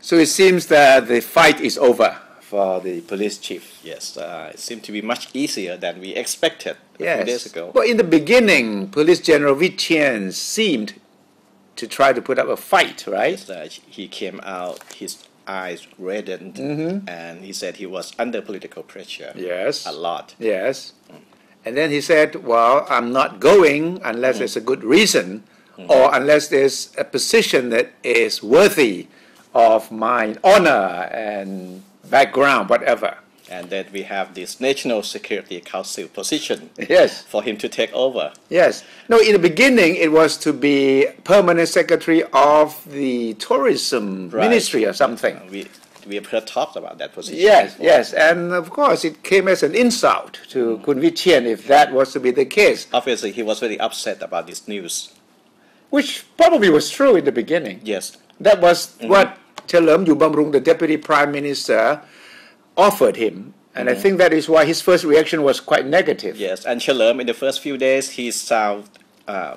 So it seems that the fight is over for the police chief. Yes, it seemed to be much easier than we expected a few days ago. Well, in the beginning, Police General Viet Chien seemed to try to put up a fight, right? Yes, he came out, his eyes reddened, and he said he was under political pressure. Yes. A lot. Yes. And then he said, well, I'm not going unless there's a good reason or unless there's a position that is worthy of my honor and background, whatever. And that we have this National Security Council position Yes. for him to take over. Yes. No, in the beginning, it was to be permanent secretary of the tourism ministry or something. We have heard talks about that position. Yes, before. yes. And of course, it came as an insult to Kun Viet Chien if that was to be the case. Obviously, he was very upset about this news. Which probably was true in the beginning. Yes. That was what Chalerm Yubamrung, the deputy prime minister, offered him. And I think that is why his first reaction was quite negative. Yes, and Chalerm, in the first few days, he sounded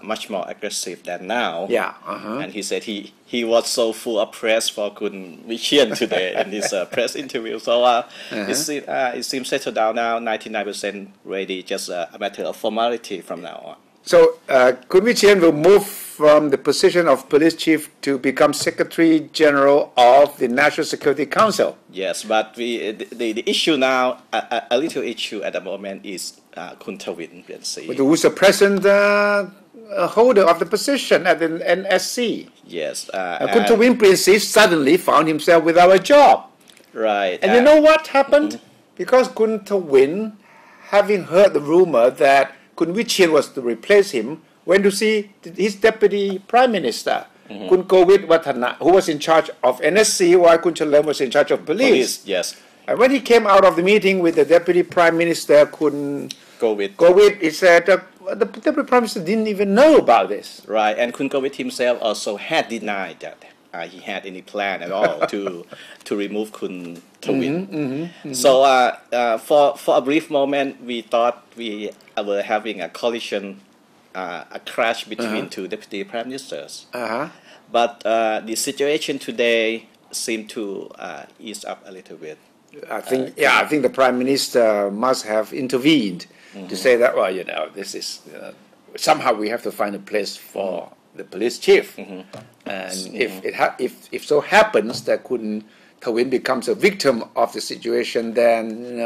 much more aggressive than now. Yeah. And he said he was so full of praise for Kun Viet Chien today in his press interview. So it seems settled down now, 99% ready, just a matter of formality from now on. So Kun Viet Chien will move from the position of police chief to become Secretary General of the National Security Council. Yes, but the issue now, a little issue at the moment is Kun Tawin Pien Si. Who is the present holder of the position at the NSC. Yes. Kun Tawin Pien Si suddenly found himself without a job. Right. And you know what happened? Because Kun Tawin, having heard the rumor that Kun Viet Chien was to replace him, went to see his deputy prime minister, Kun Kowit Watthana, who was in charge of NSC, while Kun Chalerm was in charge of police. Yes. And when he came out of the meeting with the deputy prime minister, Kun Kowit, he said the deputy prime minister didn't even know about this. Right, and Kun Kowit himself also had denied that he had any plan at all to remove Kun Tawin. So for a brief moment, we thought we were having a collision, a crash between two deputy prime ministers. But the situation today seemed to ease up a little bit. I think the prime minister must have intervened to say that, well, this is somehow we have to find a place for the police chief, and if so happens that Kun Tawin becomes a victim of the situation, then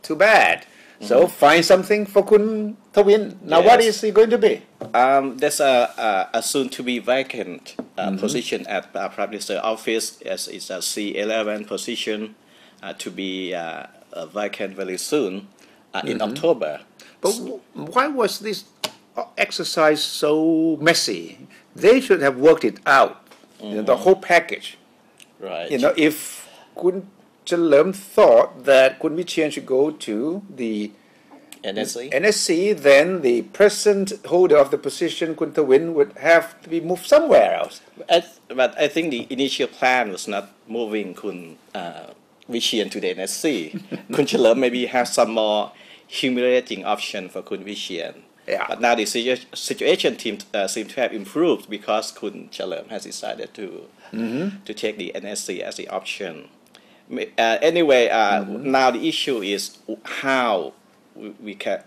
too bad. So find something for Kun Tawin. Now, what is he going to be? There's a soon-to-be vacant position at Prime Minister office. It's a C11 position to be vacant very soon in October. But why was this exercise so messy? They should have worked it out, the whole package. Right. If Kun Chalerm thought that Kun Viet Chien should go to the NSC, then the present holder of the position, Kun Tawin, would have to be moved somewhere else. But I think the initial plan was not moving Kun Viet Chien to the NSC. Kun Chalerm maybe has some more humiliating option for Kun Viet Chien. Yeah. But now the situation seems to have improved because Kun Chalerm has decided to take the NSC as the option. Anyway, now the issue is how we can,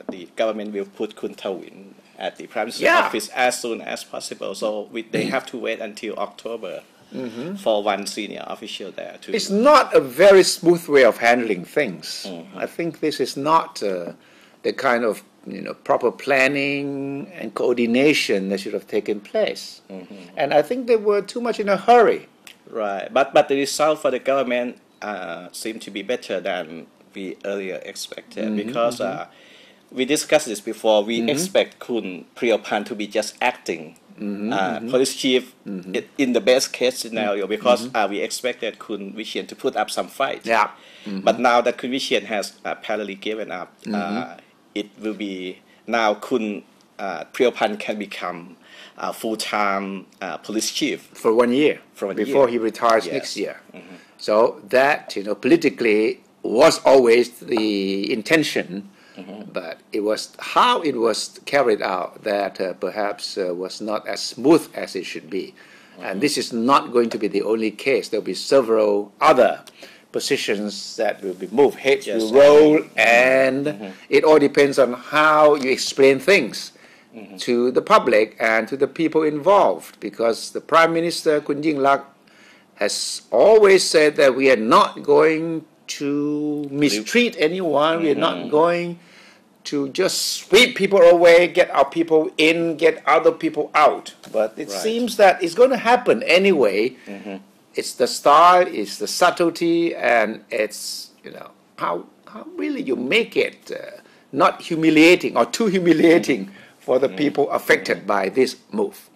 the government will put Kun Tawin at the Prime Minister's office as soon as possible. So they have to wait until October for one senior official there. It's not a very smooth way of handling things. I think this is not the kind of proper planning and coordination that should have taken place. And I think they were too much in a hurry. Right, but the result for the government seemed to be better than we earlier expected because we discussed this before. We expect Kun Priyapan to be just acting police chief in the best case scenario because we expected Kun Viet Chien to put up some fight. Yeah. But now that Kun Viet Chien has apparently given up, it will be now Kun Priyapan can become full-time police chief for 1 year before he retires Yes. next year. So that politically was always the intention, but it was how it was carried out that perhaps was not as smooth as it should be. And this is not going to be the only case. There will be several other positions that will be moved. Heads will roll, and it all depends on how you explain things to the public and to the people involved. Because the Prime Minister, Kun Yingluck, has always said that we are not going to mistreat anyone. We are not going to just sweep people away, get our people in, get other people out. But it seems that it's going to happen anyway. It's the style, it's the subtlety, and it's, how really you make it not humiliating or too humiliating for the people affected by this move.